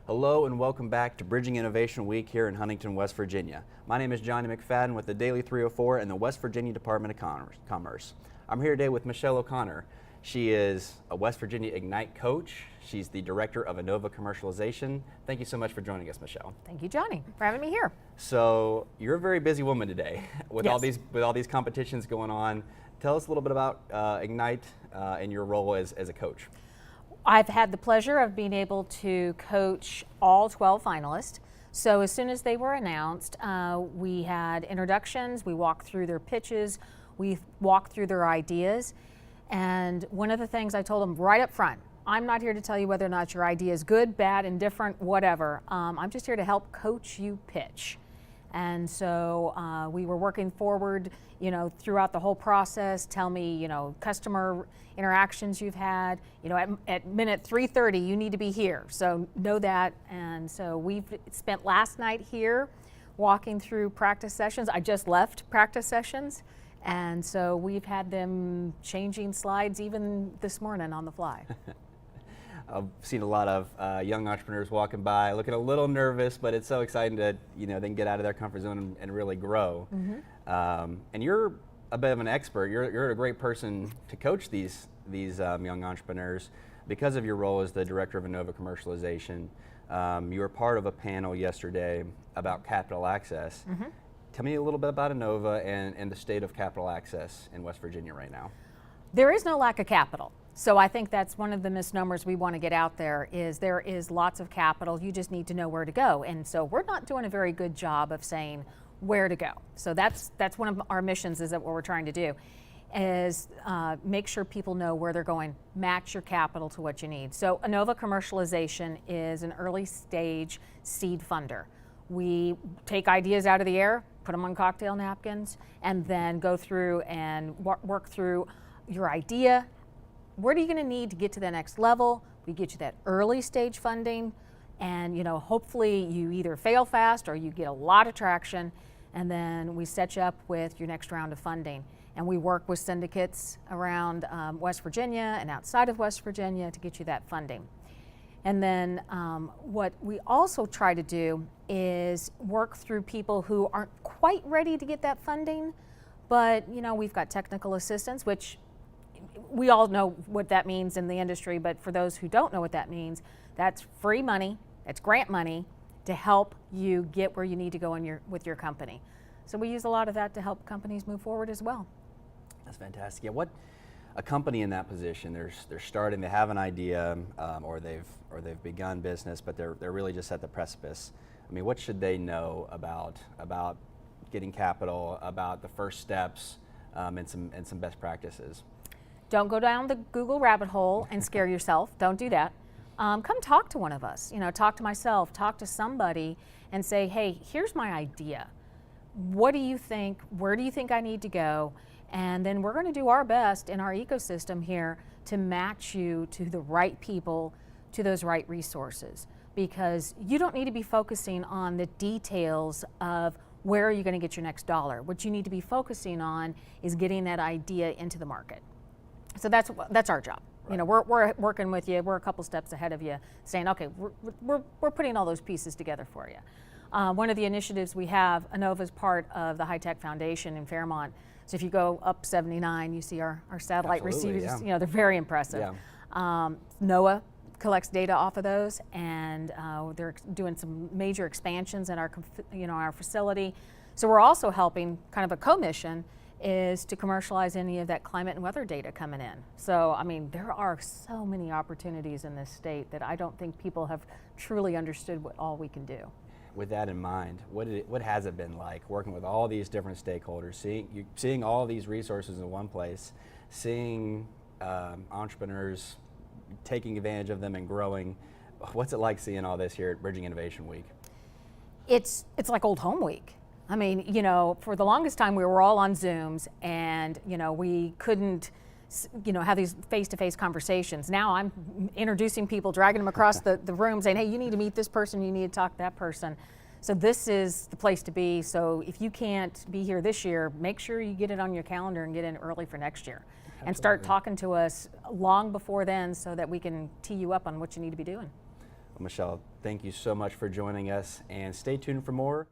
Hello and welcome back to Bridging Innovation Week here in Huntington, West Virginia. My name is Johnny McFadden with the Daily 304 and the West Virginia Department of Commerce. I'm here today with Michele O'Connor. She is a West Virginia Ignite coach. She's the director of Innova Commercialization. Thank you so much for joining us, Michele. Thank you, Johnny, for having me here. So you're a very busy woman today with Yes. all these competitions going on. Tell us a little bit about Ignite and your role as a coach. I've had the pleasure of being able to coach all 12 finalists. So as soon as they were announced, we had introductions, we walked through their pitches, we walked through their ideas. And one of the things I told them right up front, I'm not here to tell you whether or not your idea is good, bad, indifferent, whatever. I'm just here to help coach you pitch. And so we were working forward, throughout the whole process. Tell me, customer interactions you've had. At minute 3:30, you need to be here. So know that. And so we've spent last night here walking through practice sessions. I just left practice sessions. And so we've had them changing slides even this morning on the fly. I've seen a lot of young entrepreneurs walking by, looking a little nervous, but it's so exciting to then get out of their comfort zone and really grow. Mm-hmm. And you're a bit of an expert. You're a great person to coach these young entrepreneurs because of your role as the director of Innova Commercialization. You were part of a panel yesterday about capital access. Mm-hmm. Tell me a little bit about Innova and the state of capital access in West Virginia right now. There is no lack of capital. So I think that's one of the misnomers we want to get out there is lots of capital. You just need to know where to go. And so we're not doing a very good job of saying where to go. So that's one of our missions is that what we're trying to do is make sure people know where they're going, match your capital to what you need. So Innova Commercialization is an early stage seed funder. We take ideas out of the air, put them on cocktail napkins, and then go through and work through your idea. What are you going to need to get to the next level? We get you that early stage funding, and hopefully you either fail fast or you get a lot of traction, and then we set you up with your next round of funding. And we work with syndicates around West Virginia and outside of West Virginia to get you that funding. And then what we also try to do is work through people who aren't quite ready to get that funding, but we've got technical assistance, which we all know what that means in the industry, but for those who don't know what that means, that's free money, that's grant money to help you get where you need to go with your company. So we use a lot of that to help companies move forward as well. That's fantastic. Yeah, what a company in that position, they're starting, they have an idea, or they've begun business, but they're really just at the precipice. I mean, what should they know about getting capital, about the first steps, and some best practices? Don't go down the Google rabbit hole and scare yourself. Don't do that. Come talk to one of us. Talk to myself, talk to somebody and say, hey, here's my idea. What do you think? Where do you think I need to go? And then we're going to do our best in our ecosystem here to match you to the right people, to those right resources. Because you don't need to be focusing on the details of where are you going to get your next dollar. What you need to be focusing on is getting that idea into the market. So that's our job. Right. We're working with you. We're a couple steps ahead of you, saying, okay, we're putting all those pieces together for you. One of the initiatives we have, Innova is part of the High Tech Foundation in Fairmont. So if you go up 79, you see our satellite Absolutely, receivers. yeah. They're very impressive. Yeah. NOAA collects data off of those, and they're doing some major expansions in our facility. So we're also helping, kind of a co-mission, is to commercialize any of that climate and weather data coming in. So, there are so many opportunities in this state that I don't think people have truly understood what all we can do. With that in mind, what has it been like working with all these different stakeholders, seeing all these resources in one place, seeing entrepreneurs taking advantage of them and growing? What's it like seeing all this here at Bridging Innovation Week? It's like old home week. For the longest time we were all on Zooms and, we couldn't, have these face-to-face conversations. Now I'm introducing people, dragging them across the room saying, hey, you need to meet this person, you need to talk to that person. So this is the place to be. So if you can't be here this year, make sure you get it on your calendar and get in early for next year. Absolutely. And start talking to us long before then so that we can tee you up on what you need to be doing. Well, Michele, thank you so much for joining us, and stay tuned for more.